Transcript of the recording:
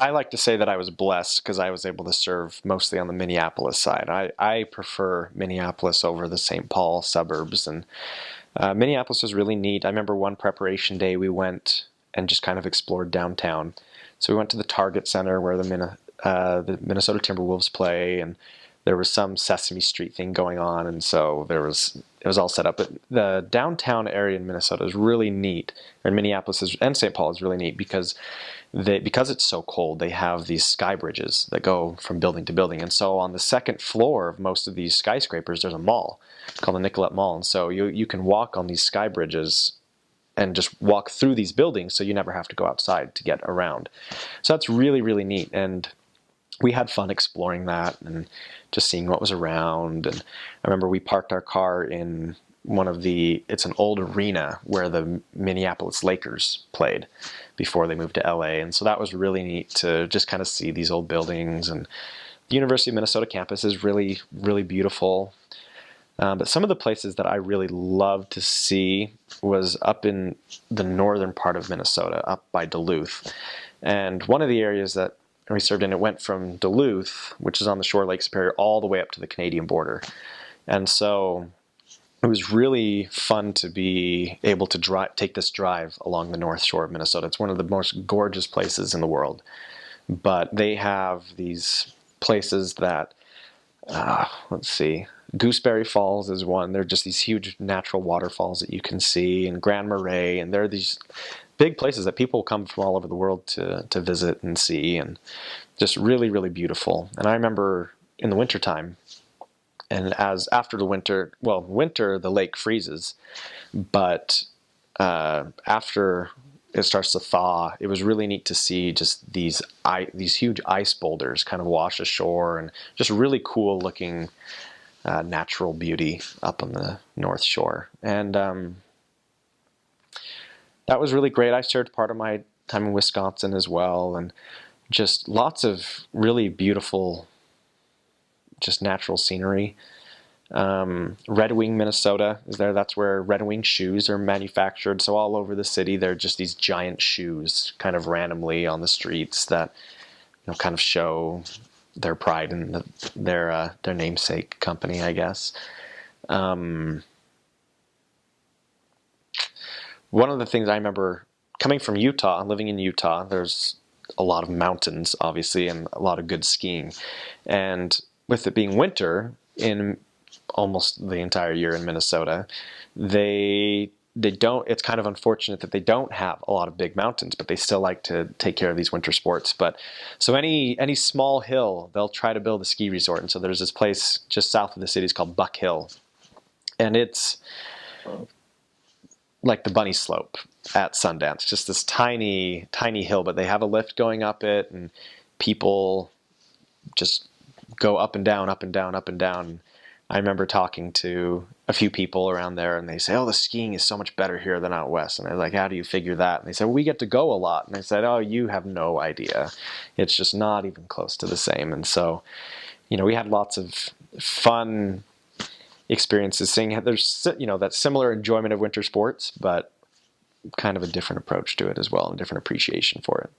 I like to say that I was blessed because I was able to serve mostly on the Minneapolis side. I prefer Minneapolis over the St. Paul suburbs, and Minneapolis was really neat. I remember one preparation day we went and just kind of explored downtown. So we went to the Target Center where the Minnesota Timberwolves play, and there was some Sesame Street thing going on, and so it was all set up. But the downtown area in Minnesota is really neat, and Minneapolis and St. Paul is really neat because it's so cold. They have these sky bridges that go from building to building, and so on the second floor of most of these skyscrapers, there's a mall called the Nicollet Mall, and so you can walk on these sky bridges and just walk through these buildings, so you never have to go outside to get around. So that's really, really neat, and we had fun exploring that and just seeing what was around. And I remember we parked our car in it's an old arena where the Minneapolis Lakers played before they moved to LA. And so that was really neat to just kind of see these old buildings. And the University of Minnesota campus is really, really beautiful. But some of the places that I really loved to see was up in the northern part of Minnesota, up by Duluth. And one of the areas that we served in, it went from Duluth, which is on the shore of Lake Superior, all the way up to the Canadian border. And so it was really fun to be able to take this drive along the north shore of Minnesota. It's one of the most gorgeous places in the world. But they have these places that, let's see, Gooseberry Falls is one. They're just these huge natural waterfalls that you can see, and Grand Marais, and they're these big places that people come from all over the world to visit and see, and just really, really beautiful. And I remember in the wintertime, and after the winter, the lake freezes, but after it starts to thaw, it was really neat to see just these huge ice boulders kind of wash ashore, and just really cool looking natural beauty up on the North Shore. And that was really great. I shared part of my time in Wisconsin as well, and just lots of really beautiful, just natural scenery. Red Wing, Minnesota is there. That's where Red Wing shoes are manufactured. So all over the city, there are just these giant shoes kind of randomly on the streets that, kind of show their pride in their namesake company, I guess. One of the things I remember coming from Utah, living in Utah, there's a lot of mountains, obviously, and a lot of good skiing. And with it being winter in almost the entire year in Minnesota, they don't, it's kind of unfortunate that they don't have a lot of big mountains, but they still like to take care of these winter sports. But so any small hill, they'll try to build a ski resort. And so there's this place just south of the city, it's called Buck Hill. And it's like the bunny slope at Sundance, just this tiny, tiny hill, but they have a lift going up it, and people just go up and down, up and down, up and down. I remember talking to a few people around there, and they say, "Oh, the skiing is so much better here than out west." And I was like, "How do you figure that?" And they said, "Well, we get to go a lot." And I said, "Oh, you have no idea. It's just not even close to the same." And so, we had lots of fun experiences seeing there's, that similar enjoyment of winter sports, but kind of a different approach to it as well, and different appreciation for it.